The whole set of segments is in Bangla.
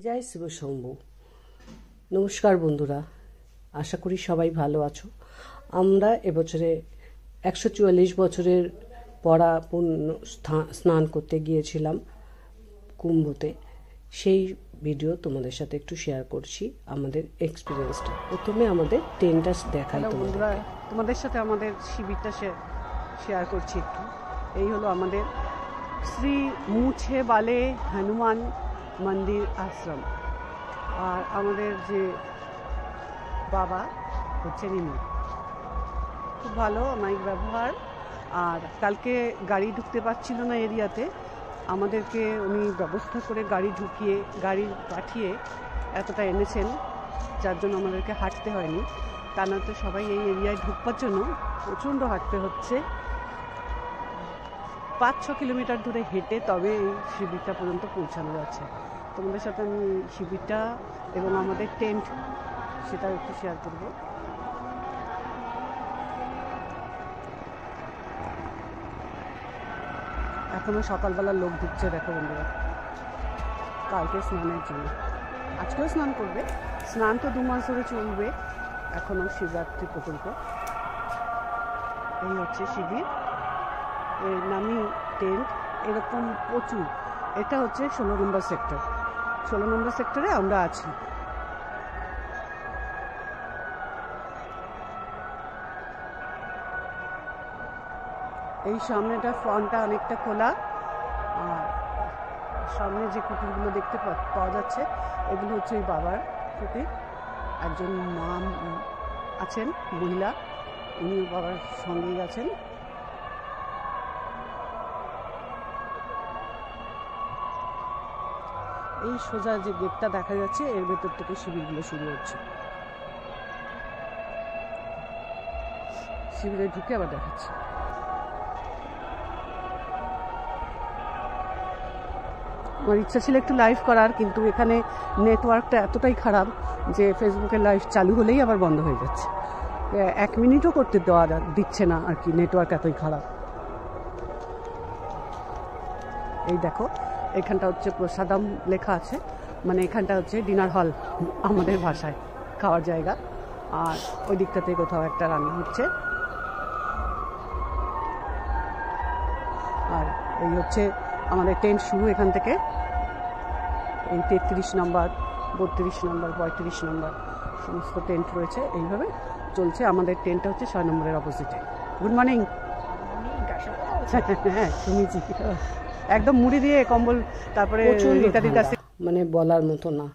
জয় শিব শম্ভু। নমস্কার বন্ধুরা, আশা করি সবাই ভালো আছো। আমরা এবছরে 144 বছরের পড়া পূর্ণ স্নান করতে গিয়েছিলাম কুম্ভতে। সেই ভিডিও তোমাদের সাথে একটু শেয়ার করছি, আমাদের এক্সপিরিয়েন্সটা। প্রথমে আমাদের টেন্টটা দেখাই বন্ধুরা, তোমাদের সাথে আমাদের শিবিরটা শেয়ার করছি একটু। এই হলো আমাদের শ্রী মুছে বালে হনুমান মন্দির আশ্রম। আর আমাদের যে বাবা হচ্ছেন ইনি, খুব ভালো মাইক ব্যবহার। আর কালকে গাড়ি ঢুকতে পারছিল না এরিয়াতে, আমাদেরকে উনি ব্যবস্থা করে গাড়ি পাঠিয়ে এতটা এনেছেন, যার জন্য আমাদেরকে হাঁটতে হয়নি। তা না তো সবাই এই এরিয়ায় ঢুকবার জন্য প্রচণ্ড হাঁটতে হচ্ছে। 5-6 কিলোমিটার ধরে হেঁটে তবে এই শিবিরটা পর্যন্ত পৌঁছানো যাচ্ছে। তোমাদের সাথে আমি শিবিরটা এবং আমাদের টেন্ট সেটা একটু শেয়ার করব। এখনো সকালবেলা লোক ঢুকছে, দেখো বন্ধুরা, কালকে স্নানের জন্য। আজকেও স্নান করবে। স্নান তো 2 মাস ধরে চলবে এখনো, শিবরাত্রি পর্যন্ত। এই হচ্ছে শিবির, এর নামই টেন্ট। এরকম প্রচুর। এটা হচ্ছে 16 নম্বর সেক্টর। 16 নম্বর সেক্টরে আমরা আছি। এই সামনেটা ফ্রন্টটা অনেকটা খোলা, আর সামনে যে কুটিরগুলো দেখতে পাওয়া যাচ্ছে এগুলো হচ্ছে ওই বাবার কুটির। একজন মা আছেন, মহিলা, উনি বাবার সঙ্গেই আছেন। এই সোজা যে গেটটা দেখা যাচ্ছে এর ভেতর থেকে শিবিরগুলো শুরু হচ্ছে। শিবিরে ঢুকে আবার দেখাচ্ছি। আমার ইচ্ছা ছিল একটু লাইভ করার, কিন্তু এখানে নেটওয়ার্কটা এতটাই খারাপ যে ফেসবুকে লাইভ চালু হলেই আবার বন্ধ হয়ে যাচ্ছে। 1 মিনিটও করতে দিচ্ছে না আর কি, নেটওয়ার্ক এতই খারাপ। এই দেখো, এখানটা হচ্ছে প্রসাদম লেখা আছে, মানে এখানটা হচ্ছে ডিনার হল আমাদের ভাষায়, খাওয়ার জায়গা। আর ওই দিকটাতে কোথাও একটা রান্না হচ্ছে। আর এই হচ্ছে আমাদের টেন্ট শুরু এখান থেকে। এই 33 নম্বর, 32 নম্বর, 35 নম্বর সমস্ত টেন্ট রয়েছে। এইভাবে চলছে। আমাদের টেন্টটা হচ্ছে 6 নম্বরের অপোজিটে। Good morning. হ্যাঁ, শুনেছি। একদম মুড়ি দিয়ে কম্বল, তারপরে মানে বলার মতো না।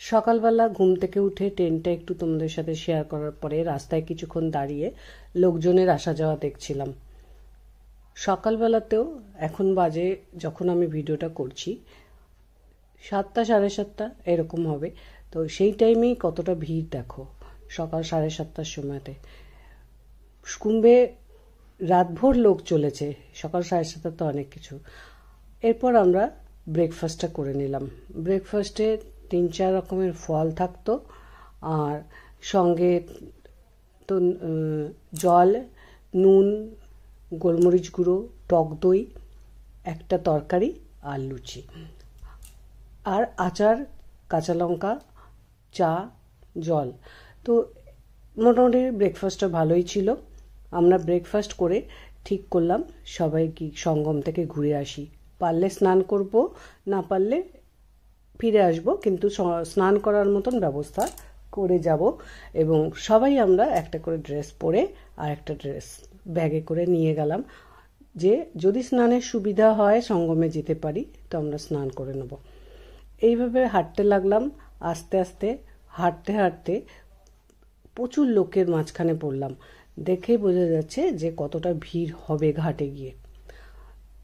সকালবেলা ঘুম থেকে উঠে টেন্টটা একটু তোমাদের সাথে শেয়ার করার পরে রাস্তায় কিছুক্ষণ দাঁড়িয়ে লোকজনের আসা যাওয়া দেখছিলাম। সকালবেলাতেও এখন বাজে, যখন আমি ভিডিওটা করছি 7টা 7:30 এরকম হবে। তো সেই টাইমেই কতটা ভিড় দেখো, সকাল 7:30টার সময়তে। কুম্ভে রাতভর লোক চলেছে, সকাল 7:30 তো অনেক কিছু। এরপর আমরা ব্রেকফাস্টটা করে নিলাম। ব্রেকফাস্টে 3-4 রকমের ফল থাকতো, আর সঙ্গে তো জল, নুন, গোলমরিচ গুঁড়ো, টক দই, একটা তরকারি আর লুচি, আর আচার, কাঁচা লঙ্কা, চা, জল। তো মোটামুটি ব্রেকফাস্টটা ভালোই ছিল। আমরা ব্রেকফাস্ট করে ঠিক করলাম সবাই কি সঙ্গম থেকে ঘুরে আসি। পারলে স্নান করব, না পারলে ফিরে আসব, কিন্তু স্নান করার মতন ব্যবস্থা করে যাব। এবং সবাই আমরা একটা করে ড্রেস পরে আর একটা ড্রেস ব্যাগে করে নিয়ে গেলাম, যে যদি স্নানের সুবিধা হয় সঙ্গমে যেতে পারি তো আমরা স্নান করে নেব। এইভাবে হাঁটতে লাগলাম। আস্তে আস্তে হাঁটতে হাঁটতে প্রচুর লোকের মাঝখানে পড়লাম। দেখেই বোঝা যাচ্ছে যে কতটা ভিড় হবে ঘাটে গিয়ে।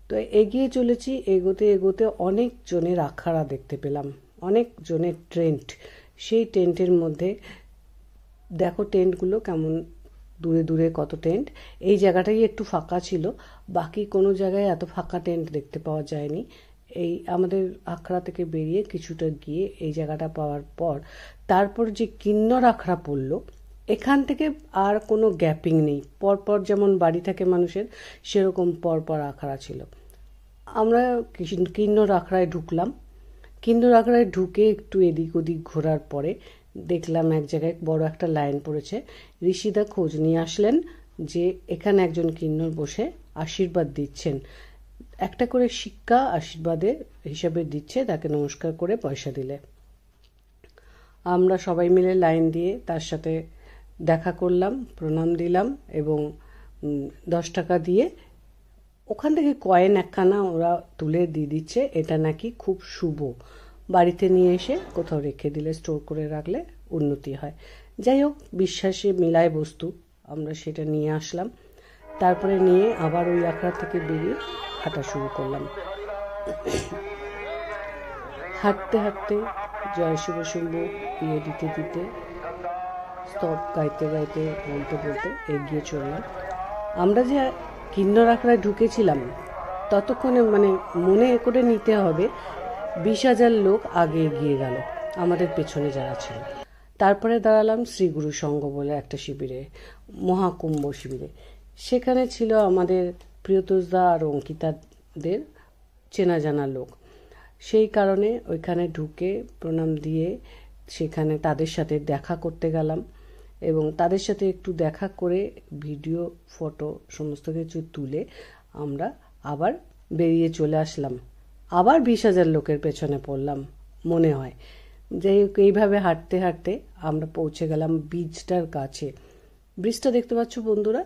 তো এগিয়ে চলেছি, এগোতে এগোতে অনেক জনের আখাড়া দেখতে পেলাম, অনেক জনের টেন্ট। সেই টেন্টের মধ্যে দেখো টেন্টগুলো কেমন দূরে দূরে কত টেন্ট। এই জায়গাটাই একটু ফাঁকা ছিল, বাকি কোনো জায়গায় এত ফাঁকা টেন্ট দেখতে পাওয়া যায়নি। এই আমাদের আখড়া থেকে বেরিয়ে কিছুটা গিয়ে এই জায়গাটা পাওয়ার পর তারপর যে কিন্নর আখড়া পড়লো, এখান থেকে আর কোনো গ্যাপিং নেই। পরপর যেমন বাড়ি থাকে মানুষের, সেরকম পরপর আখড়া ছিল। আমরা কিন্নর আখড়ায় ঢুকলাম। কিন্নর আখড়ায় ঢুকে একটু এদিক ওদিক ঘোরার পরে দেখলাম এক জায়গায় বড় একটা লাইন পড়েছে। ঋষিদা খোঁজ নিয়ে আসলেন যে এখানে একজন কিন্নর বসে আশীর্বাদ দিচ্ছেন, একটা করে শিক্ষা আশীর্বাদের হিসাবে দিচ্ছে, তাকে নমস্কার করে পয়সা দিলে। আমরা সবাই মিলে লাইন দিয়ে তার সাথে দেখা করলাম, প্রণাম দিলাম এবং 10 টাকা দিয়ে ওখান থেকে কয়েন একখানা ওরা তুলে দিয়ে দিচ্ছে। এটা নাকি খুব শুভ, বাড়িতে নিয়ে এসে কোথাও রেখে দিলে, স্টোর করে রাখলে উন্নতি হয়। যাই হোক, বিশ্বাসে মিলায় বস্তু, আমরা সেটা নিয়ে আসলাম। তারপরে নিয়ে আবার ওই আখড়া থেকে বেরিয়ে হাঁটা শুরু করলাম। হাঁটতে হাঁটতে জয় শিব শম্ভু ইয়ে দিতে দিতে স্তব গাইতে গাইতে বলতে বলতে এগিয়ে চললাম। আমরা যে কিন্নর আখড়ায় ঢুকেছিলাম ততক্ষণে মানে মনে করে নিতে হবে 20,000 লোক আগে এগিয়ে গেল আমাদের পেছনে যারা ছিল। তারপরে দাঁড়ালাম শ্রীগুরু সংঘ বলে একটা শিবিরে, মহাকুম্ভ শিবিরে। সেখানে ছিল আমাদের প্রিয়তোষদা আর অঙ্কিতাদের চেনা জানা লোক। সেই কারণে ওইখানে ঢুকে প্রণাম দিয়ে সেখানে তাদের সাথে দেখা করতে গেলাম এবং তাদের সাথে একটু দেখা করে ভিডিও ফটো সমস্ত কিছু তুলে আমরা আবার বেরিয়ে চলে আসলাম। আবার 20,000 লোকের পেছনে পড়লাম মনে হয়। যাই হোক, এইভাবে হাঁটতে হাঁটতে আমরা পৌঁছে গেলাম ব্রিজটার কাছে। ব্রিজটা দেখতে পাচ্ছ বন্ধুরা,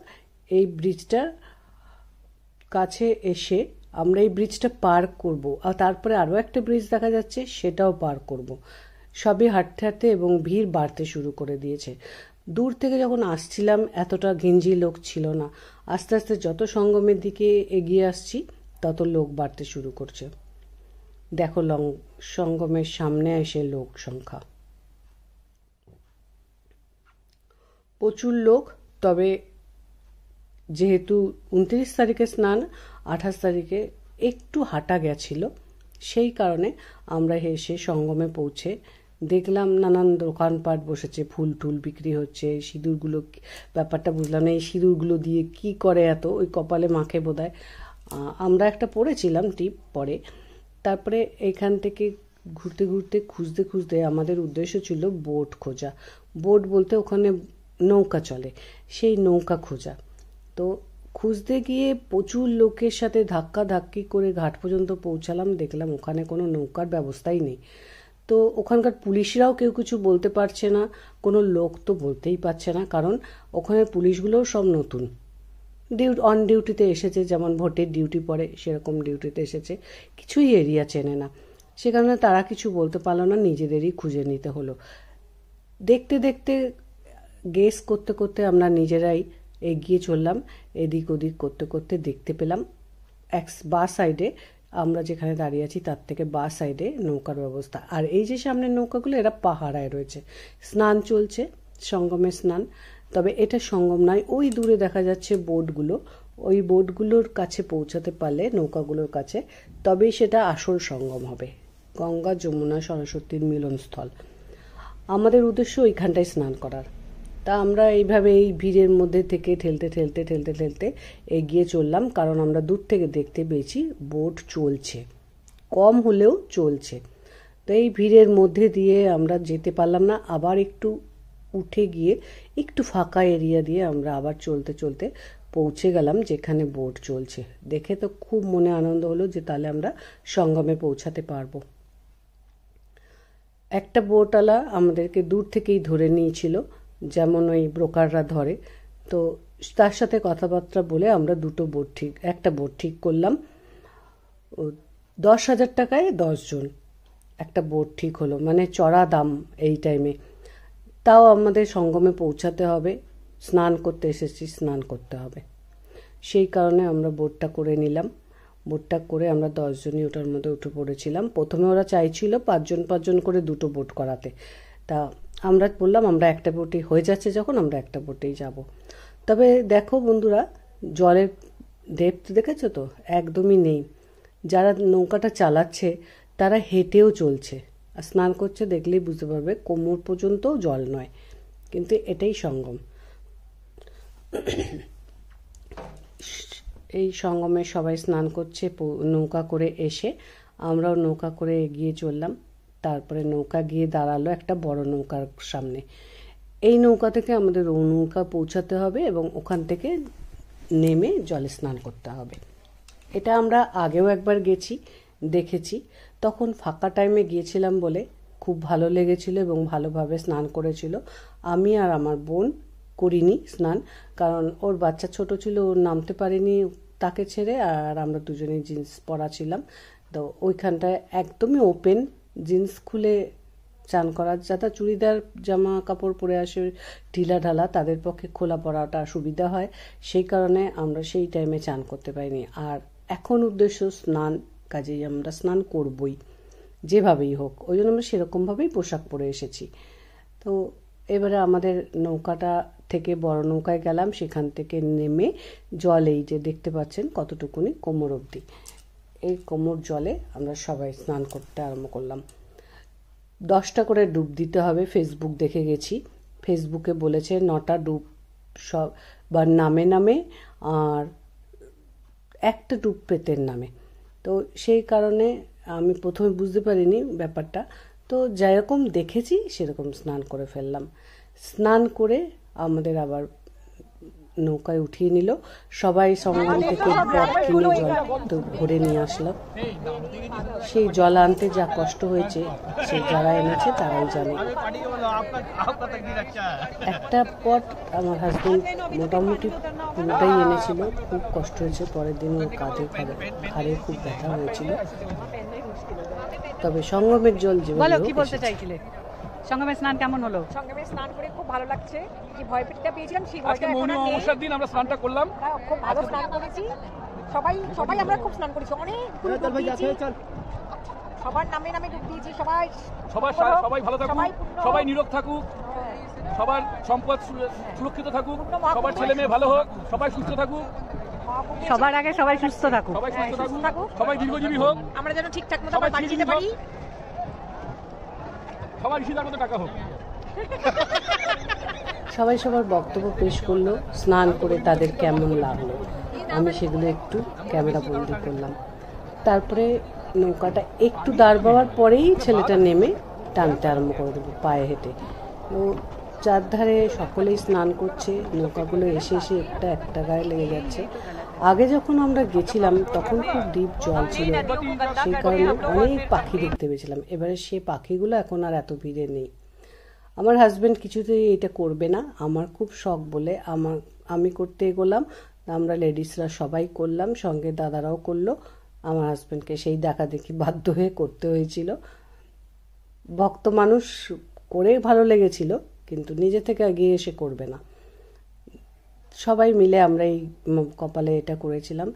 এই ব্রিজটার কাছে এসে আমরা এই ব্রিজটা পার করব, আর তারপরে আরও একটা ব্রিজ দেখা যাচ্ছে, সেটাও পার করব। সবই হাঁটতে হাঁটতে এবং ভিড় বাড়তে শুরু করে দিয়েছে। দূর থেকে যখন আসছিলাম এতটা ঘিঞ্জি লোক ছিল না, আস্তে আস্তে যত সঙ্গমের দিকে এগিয়ে আসছি তত লোক বাড়তে শুরু করছে। দেখো সঙ্গমের সামনে এসে লোক সংখ্যা প্রচুর লোক। তবে যেহেতু 29 তারিখে স্নান, 28 তারিখে একটু হাঁটা গেছিল, সেই কারণে আমরা এসে সঙ্গমে পৌঁছে দেখলাম নানান দোকানপাট বসেছে, ফুল টুল বিক্রি হচ্ছে। সিঁদুরগুলো ব্যাপারটা বুঝলাম না, এই সিঁদুরগুলো দিয়ে কি করে এত, ওই কপালে মাখে বোধহয়। আমরা একটা পরেছিলাম টিপ পরে। তারপরে এখান থেকে ঘুরতে ঘুরতে খুঁজতে খুঁজতে আমাদের উদ্দেশ্য ছিল বোট খোঁজা। বোট বলতে ওখানে নৌকা চলে, সেই নৌকা খোঁজা। তো খুঁজতে গিয়ে প্রচুর লোকের সাথে ধাক্কা ধাক্কি করে ঘাট পর্যন্ত পৌঁছালাম, দেখলাম ওখানে কোনো নৌকার ব্যবস্থাই নেই। তো ওখানকার পুলিশরাও কেউ কিছু বলতে পারছে না, কোনো লোক তো বলতেই পারছে না, কারণ ওখানে পুলিশগুলোও সব নতুন, অন ডিউটিতে এসেছে, যেমন ভোটের ডিউটি পড়ে সেরকম ডিউটিতে এসেছে, কিছুই এরিয়া চেনে না। সে কারণে তারা কিছু বলতে পারলো না, নিজেদেরই খুঁজে নিতে হলো। দেখতে দেখতে গেস করতে করতে আমরা নিজেরাই এগিয়ে চললাম। এদিক ওদিক করতে করতে দেখতে পেলাম বা সাইডে, আমরা যেখানে দাঁড়িয়ে আছি তার থেকে বা সাইডে নৌকার ব্যবস্থা। আর এই যে সামনের নৌকাগুলো, এরা পাহারায় রয়েছে, স্নান চলছে, সঙ্গমে স্নান। তবে এটা সঙ্গম নয়, ওই দূরে দেখা যাচ্ছে বোটগুলো, ওই বোটগুলোর কাছে পৌঁছাতে পারলে, নৌকাগুলোর কাছে, তবেই সেটা আসল সঙ্গম হবে, গঙ্গা যমুনা সরস্বতীর মিলনস্থল। আমাদের উদ্দেশ্য ওইখানটায় স্নান করার। তা আমরা এইভাবে এই ভিড়ের মধ্যে থেকে ঠেলতে ঠেলতে ঠেলতে ঠেলতে এগিয়ে চললাম, কারণ আমরা দূর থেকে দেখতে পেয়েছি বোট চলছে, কম হলেও চলছে। তো এই ভিড়ের মধ্যে দিয়ে আমরা যেতে পারলাম না, আবার একটু উঠে গিয়ে একটু ফাঁকা এরিয়া দিয়ে আমরা আবার চলতে চলতে পৌঁছে গেলাম যেখানে বোট চলছে। দেখে তো খুব মনে আনন্দ হলো যে তাহলে আমরা সঙ্গমে পৌঁছাতে পারবো। একটা বোটওয়ালা আমাদেরকে দূর থেকেই ধরে নিয়েছিল, যেমন ওই ব্রোকাররা ধরে। তো তার সাথে কথাবার্তা বলে আমরা একটা বোট ঠিক করলাম। 10,000 টাকায় 10 জন একটা বোট ঠিক হলো, মানে চড়া দাম এই টাইমে। তাও আমাদের সঙ্গমে পৌঁছাতে হবে, স্নান করতে এসেছি, স্নান করতে হবে, সেই কারণে আমরা বোটটা করে নিলাম। বোটটা করে আমরা 10 জনই ওটার মধ্যে উঠে পড়েছিলাম। প্রথমে ওরা চাইছিল 5 জন করে 2টো বোট করাতে, তা আমরা বললাম আমরা একটা বোটেই হয়ে যাচ্ছে, যখন আমরা একটা বোটেই যাব। তবে দেখো বন্ধুরা, জলের ডেপথ দেখেছো তো, একদমই নেই। যারা নৌকাটা চালাচ্ছে তারা হেঁটেও চলছে আর স্নান করছে, দেখলেই বুঝতে পারবে কোমর পর্যন্তও জল নয়, কিন্তু এটাই সঙ্গম। এই সঙ্গমে সবাই স্নান করছে, নৌকা করে এসে আমরাও নৌকা করে এগিয়ে চললাম। তারপরে নৌকা গিয়ে দাঁড়ালো একটা বড় নৌকার সামনে। এই নৌকা থেকে আমাদের ও নৌকা পৌঁছাতে হবে এবং ওখান থেকে নেমে জলে স্নান করতে হবে। এটা আমরা আগেও একবার গেছি, দেখেছি। তখন ফাঁকা টাইমে গিয়েছিলাম বলে খুব ভালো লেগেছিল এবং ভালোভাবে স্নান করেছিল। আমি আর আমার বোন করিনি স্নান, কারণ ওর বাচ্চা ছোট ছিল, ও নামতে পারেনি তাকে ছেড়ে, আর আমরা দুজনেই জিন্স পরা ছিলাম। তো ওইখানটায় একদমই ওপেন, জিন্স খুলে চান করার, যারা চুড়িদার জামা কাপড় পরে আসে ঢিলা ঢালা, তাদের পক্ষে খোলা পড়াটা সুবিধা হয়, সেই কারণে আমরা সেই টাইমে চান করতে পারিনি। আর এখন উদ্দেশ্য স্নান, কাজেই আমরা স্নান করবই যেভাবেই হোক, ওই জন্য আমরা সেরকমভাবেই পোশাক পরে এসেছি। তো এবারে আমাদের নৌকাটা থেকে বড় নৌকায় গেলাম, সেখান থেকে নেমে জল, এই যে দেখতে পাচ্ছেন কতটুকুনি, কোমর অবধি, এই কোমর জলে আমরা সবাই স্নান করতে আরম্ভ করলাম। 10টা করে ডুব দিতে হবে, ফেসবুক দেখে গেছি, ফেসবুকে বলেছে 9টা ডুব সবার নামে নামে আর একটা ডুব পেতের নামে। তো সেই কারণে আমি প্রথমে বুঝতে পারিনি ব্যাপারটা, তো যেরকম দেখেছি সেরকম স্নান করে ফেললাম। স্নান করে আমাদের আবার নৌকায় উঠিয়ে নিল, সবাই সঙ্গম থেকে পট কিনে জল তো ভরে নিয়ে আসলাম। সেই জল আনতে যা কষ্ট হয়েছে সে যারা এনেছে তারাই জানে। একটা পট আমার হাজবেন্ড মোটামুটি পুরোটাই এনেছিল, খুব কষ্ট হয়েছে। পরের দিন ওর কাঁধে ঘাড়ে খুব ব্যথা হয়েছিল। তবে সঙ্গমের জল বলো, কি বলতে চাইছিলে? সঙ্গমের স্নান কেমন হলো? সঙ্গমে স্নান করে খুব ভালো লাগছে। যে ভয়টা পেয়েছিলাম সেই ভয়টা আজকে মৌনী অমাবস্যার দিন আমরা স্নানটা করলাম, খুব ভালো স্নান করেছি। সবাই আমরা খুব স্নান করেছি, অনেক সবার নামে নামে ডুব দিয়েছি। সবাই ভালো থাকুক, সবাই নিরোগ থাকুক, সবার সম্পদ সুরক্ষিত থাকুক, সবার ছেলে মেয়ে ভালো হোক, সবাই সুস্থ থাকুক, সবার আগে সবাই সুস্থ থাকুক, সবাই সুস্থ থাকুক, সবাই দীর্ঘজীবী হোক, আমরা যেন ঠিকঠাক মতো বাড়ি যেতে পারি, সবার ইশিদার মতো টাকা হোক। সবাই সবার বক্তব্য পেশ করলো, স্নান করে তাদের কেমন লাগলো, আমি সেগুলো একটু ক্যামেরা বন্দি করলাম। তারপরে নৌকাটা একটু দাঁড় পাওয়ার পরেই ছেলেটা নেমে টানতে আরম্ভ করে দেবো পায়ে হেঁটে। তো চারধারে সকলেই স্নান করছে, নৌকাগুলো এসে এসে একটা গায়ে লেগে যাচ্ছে। আগে যখন আমরা গেছিলাম তখন খুব ডিপ জল ছিল, সেই কারণে অনেক পাখি দেখতে পেয়েছিলাম। এবারে সে পাখিগুলো এখন আর এত ভিড়ে নেই। আমার হাজব্যান্ড কিছুতেই এটা করবে না, আমার খুব শখ বলে আমি করতে এগোলাম। আমরা লেডিসরা সবাই করলাম, সঙ্গে দাদারাও করলো। আমার হাজব্যান্ডকে সেই দেখা দেখি বাধ্য হয়ে করতে হয়েছিল। ভক্ত মানুষ করে ভালো লেগেছিল, কিন্তু নিজে থেকে এগিয়ে এসে করবে না। সবাই মিলে আমরা এই কপালে এটা করেছিলাম,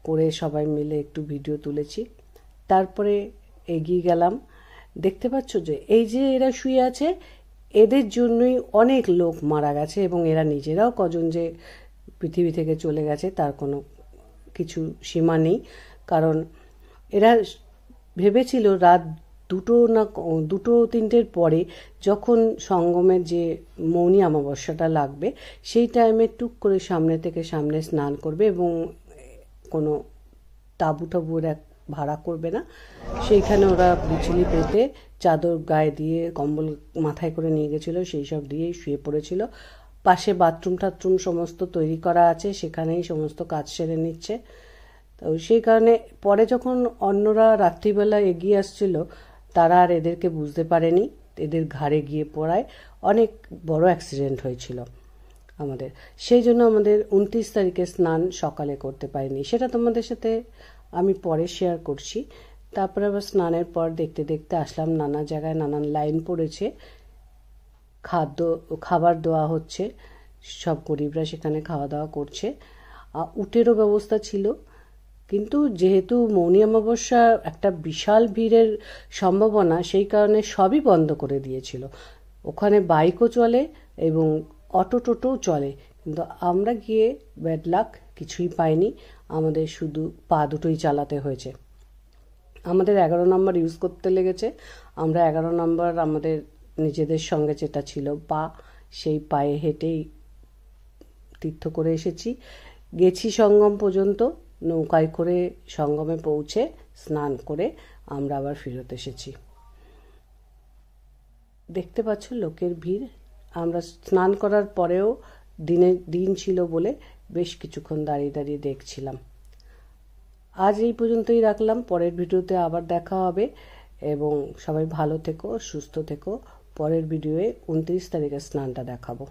করে সবাই মিলে একটু ভিডিও তুলেছি। তারপরে এগিয়ে গেলাম। দেখতে পাচ্ছ যে এই যে এরা শুয়ে আছে, এদের জন্যই অনেক লোক মারা গেছে, এবং এরা নিজেরাও কজন যে পৃথিবী থেকে চলে গেছে তার কোনো কিছু সীমা নেই। কারণ এরা ভেবেছিল রাত 2-3টের পরে যখন সঙ্গমের যে মৌনী অমাবস্যাটা লাগবে, সেই টাইমে টুক করে সামনে থেকে সামনে স্নান করবে এবং কোনো তাঁবু ভাড়া করবে না। সেইখানে ওরা বিচুলি পেতে চাদর গায়ে দিয়ে, কম্বল মাথায় করে নিয়ে গেছিলো, সেই সব দিয়েই শুয়ে পড়েছিল। পাশে বাথরুম টাথরুম সমস্ত তৈরি করা আছে, সেখানেই সমস্ত কাজ সেরে নিচ্ছে। তো সেই কারণে পরে যখন অন্যরা রাত্রিবেলা এগিয়ে আসছিল, তারা আর এদেরকে বুঝতে পারেনি, এদের ঘাড়ে গিয়ে পড়ায় অনেক বড় অ্যাক্সিডেন্ট হয়েছিল আমাদের। সেই জন্য আমাদের 29 তারিখে স্নান সকালে করতে পারিনি, সেটা তোমাদের সাথে আমি পরে শেয়ার করছি। তারপরে আবার স্নানের পর দেখতে দেখতে আসলাম, নানা জায়গায় নানান লাইন পড়েছে, খাবার দেওয়া হচ্ছে, সব গরিবরা সেখানে খাওয়া দাওয়া করছে। উটেরও ব্যবস্থা ছিল, কিন্তু যেহেতু মৌনী অমাবস্যা একটা বিশাল ভিড়ের সম্ভাবনা, সেই কারণে সবই বন্ধ করে দিয়েছিল। ওখানে বাইকও চলে এবং অটো টোটোও চলে, কিন্তু আমরা গিয়ে ব্যাড লাক, কিছুই পাইনি। আমাদের শুধু পা দুটোই চালাতে হয়েছে। আমাদের 11 নম্বর ইউজ করতে লেগেছে। আমরা 11 নম্বর আমাদের নিজেদের সঙ্গে যেটা ছিল পা, সেই পায়ে হেঁটেই তীর্থ করে এসেছি। গেছি সঙ্গম পর্যন্ত, নৌকায় করে সঙ্গমে পৌঁছে স্নান করে আমরা আবার ফেরত এসেছি। দেখতে পাচ্ছ লোকের ভিড়। আমরা স্নান করার পরেও দিন ছিল বলে বেশ কিছুক্ষণ দাঁড়িয়ে দাঁড়িয়ে দেখছিলাম। আজ এই পর্যন্তই রাখলাম, পরের ভিডিওতে আবার দেখা হবে এবং সবাই ভালো থেকো, সুস্থ থেকো। পরের ভিডিওয়ে 29 তারিখের স্নানটা দেখাবো।